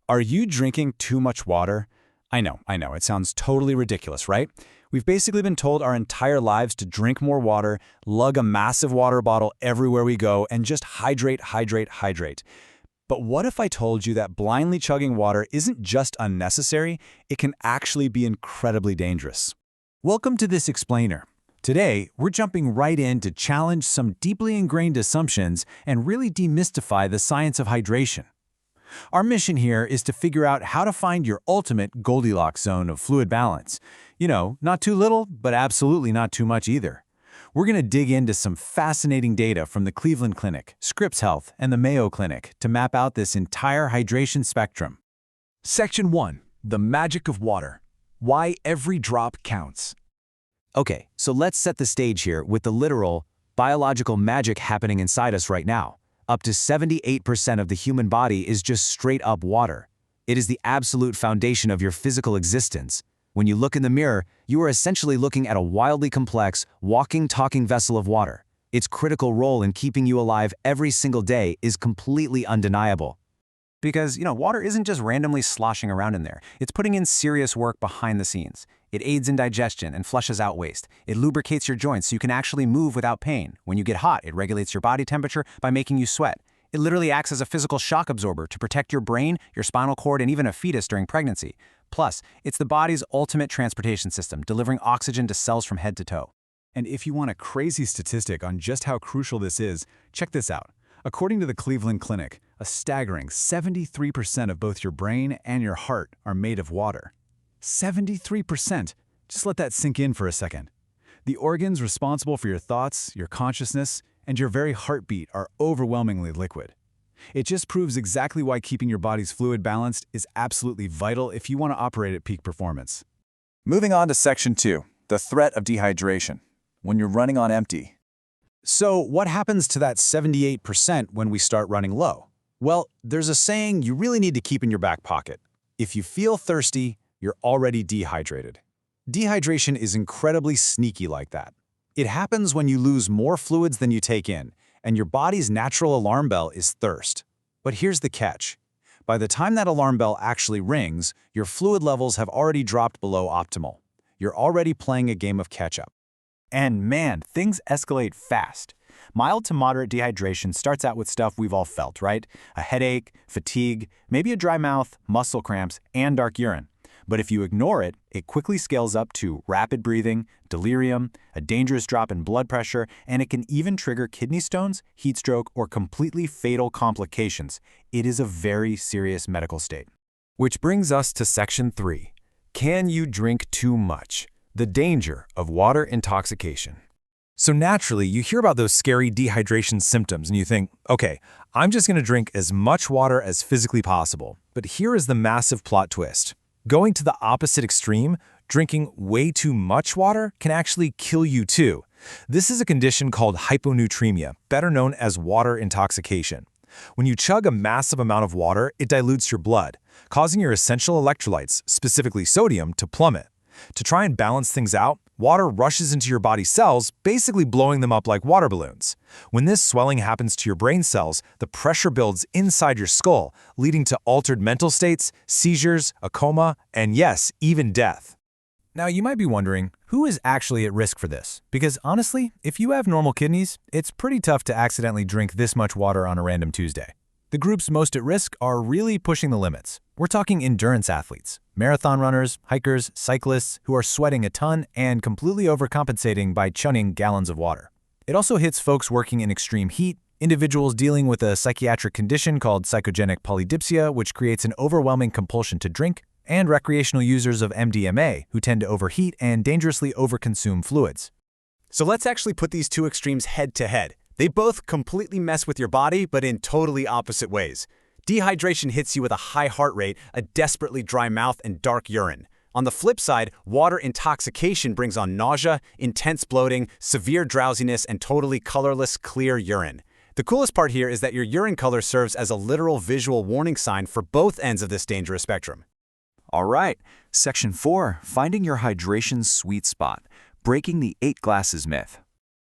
Are you drinking too much water? I know, it sounds totally ridiculous, right? We've basically been told our entire lives to drink more water, lug a massive water bottle everywhere we go, and just hydrate, hydrate, hydrate. But what if I told you that blindly chugging water isn't just unnecessary, it can actually be incredibly dangerous? Welcome to this explainer. Today, we're jumping right in to challenge some deeply ingrained assumptions and really demystify the science of hydration. Our mission here is to figure out how to find your ultimate Goldilocks zone of fluid balance. You know, not too little, but absolutely not too much either. We're going to dig into some fascinating data from the Cleveland Clinic, Scripps Health, and the Mayo Clinic to map out this entire hydration spectrum. Section 1. The Magic of Water. Why every drop counts. Okay, so let's set the stage here with the literal, biological magic happening inside us right now. Up to 78% of the human body is just straight-up water. It is the absolute foundation of your physical existence. When you look in the mirror, you are essentially looking at a wildly complex, walking, talking vessel of water. Its critical role in keeping you alive every single day is completely undeniable. Because, water isn't just randomly sloshing around in there. It's putting in serious work behind the scenes. It aids in digestion and flushes out waste. It lubricates your joints so you can actually move without pain. When you get hot, it regulates your body temperature by making you sweat. It literally acts as a physical shock absorber to protect your brain, your spinal cord, and even a fetus during pregnancy. Plus, it's the body's ultimate transportation system, delivering oxygen to cells from head to toe. And if you want a crazy statistic on just how crucial this is, check this out. According to the Cleveland Clinic, a staggering 73% of both your brain and your heart are made of water. 73%. Just let that sink in for a second. The organs responsible for your thoughts, your consciousness, and your very heartbeat are overwhelmingly liquid. It just proves exactly why keeping your body's fluid balanced is absolutely vital if you want to operate at peak performance. Moving on to Section 2, the threat of dehydration, when you're running on empty. So what happens to that 78% when we start running low? Well, there's a saying you really need to keep in your back pocket. If you feel thirsty, you're already dehydrated. Dehydration is incredibly sneaky like that. It happens when you lose more fluids than you take in, and your body's natural alarm bell is thirst. But here's the catch. By the time that alarm bell actually rings, your fluid levels have already dropped below optimal. You're already playing a game of catch-up. And man, things escalate fast. Mild to moderate dehydration starts out with stuff we've all felt, right? A headache, fatigue, maybe a dry mouth, muscle cramps, and dark urine. But if you ignore it, it quickly scales up to rapid breathing, delirium, a dangerous drop in blood pressure, and it can even trigger kidney stones, heat stroke, or completely fatal complications. It is a very serious medical state. Which brings us to Section 3. Can you drink too much? The danger of water intoxication. So naturally, you hear about those scary dehydration symptoms and you think, okay, I'm just going to drink as much water as physically possible. But here is the massive plot twist. Going to the opposite extreme, drinking way too much water can actually kill you too. This is a condition called hyponatremia, better known as water intoxication. When you chug a massive amount of water, it dilutes your blood, causing your essential electrolytes, specifically sodium, to plummet. To try and balance things out, water rushes into your body's cells, basically blowing them up like water balloons. When this swelling happens to your brain cells, the pressure builds inside your skull, leading to altered mental states, seizures, a coma, and yes, even death. Now you might be wondering, who is actually at risk for this? Because honestly, if you have normal kidneys, it's pretty tough to accidentally drink this much water on a random Tuesday. The groups most at risk are really pushing the limits. We're talking endurance athletes, marathon runners, hikers, cyclists who are sweating a ton and completely overcompensating by chugging gallons of water. It also hits folks working in extreme heat, individuals dealing with a psychiatric condition called psychogenic polydipsia, which creates an overwhelming compulsion to drink, and recreational users of MDMA who tend to overheat and dangerously overconsume fluids. So let's actually put these two extremes head to head. They both completely mess with your body, but in totally opposite ways. Dehydration hits you with a high heart rate, a desperately dry mouth, and dark urine. On the flip side, water intoxication brings on nausea, intense bloating, severe drowsiness, and totally colorless, clear urine. The coolest part here is that your urine color serves as a literal visual warning sign for both ends of this dangerous spectrum. All right, Section 4, finding your hydration sweet spot, breaking the 8 glasses myth.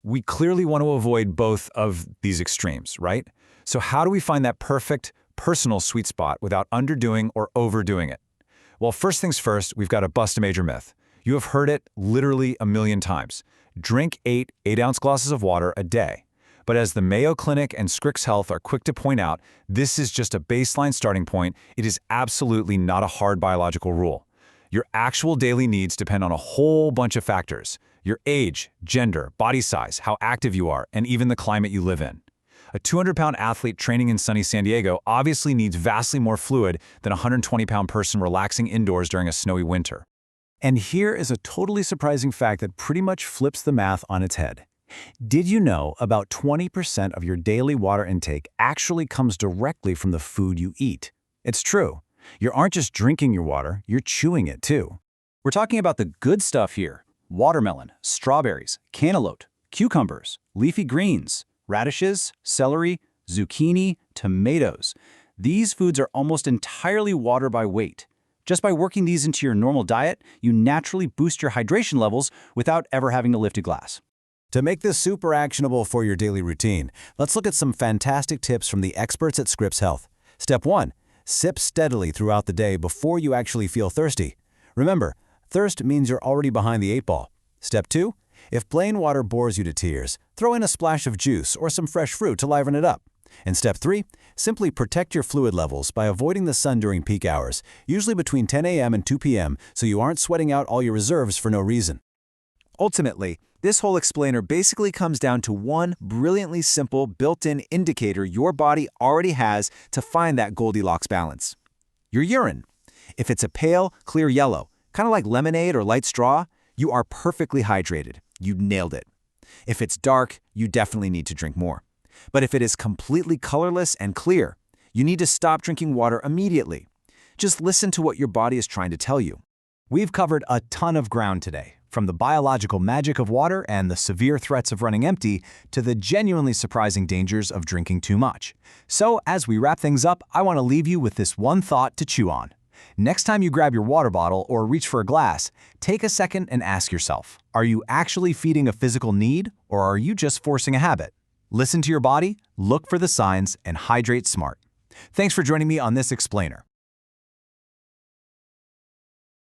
We clearly want to avoid both of these extremes, right? So how do we find that perfect, personal sweet spot without underdoing or overdoing it? Well, first things first, we've got to bust a major myth. You have heard it literally a million times. Drink 8 8-ounce glasses of water a day. But as the Mayo Clinic and Scripps Health are quick to point out, this is just a baseline starting point. It is absolutely not a hard biological rule. Your actual daily needs depend on a whole bunch of factors: your age, gender, body size, how active you are, and even the climate you live in. A 200-pound athlete training in sunny San Diego obviously needs vastly more fluid than a 120-pound person relaxing indoors during a snowy winter. And here is a totally surprising fact that pretty much flips the math on its head. Did you know about 20% of your daily water intake actually comes directly from the food you eat? It's true. You aren't just drinking your water, you're chewing it too. We're talking about the good stuff here: watermelon, strawberries, cantaloupe, cucumbers, leafy greens, radishes, celery, zucchini, tomatoes. These foods are almost entirely water by weight. Just by working these into your normal diet, you naturally boost your hydration levels without ever having to lift a glass. To make this super actionable for your daily routine, let's look at some fantastic tips from the experts at Scripps Health. Step 1. Sip steadily throughout the day before you actually feel thirsty. Remember, thirst means you're already behind the 8 ball. Step 2. If plain water bores you to tears, throw in a splash of juice or some fresh fruit to liven it up. And Step 3. Simply protect your fluid levels by avoiding the sun during peak hours, usually between 10 a.m. and 2 p.m., so you aren't sweating out all your reserves for no reason. Ultimately, this whole explainer basically comes down to one brilliantly simple built-in indicator your body already has to find that Goldilocks balance: your urine. If it's a pale, clear yellow, kind of like lemonade or light straw, you are perfectly hydrated. You nailed it. If it's dark, you definitely need to drink more. But if it is completely colorless and clear, you need to stop drinking water immediately. Just listen to what your body is trying to tell you. We've covered a ton of ground today, from the biological magic of water and the severe threats of running empty to the genuinely surprising dangers of drinking too much. So, as we wrap things up, I want to leave you with this one thought to chew on. Next time you grab your water bottle or reach for a glass, take a second and ask yourself, are you actually feeding a physical need, or are you just forcing a habit? Listen to your body, look for the signs, and hydrate smart. Thanks for joining me on this explainer.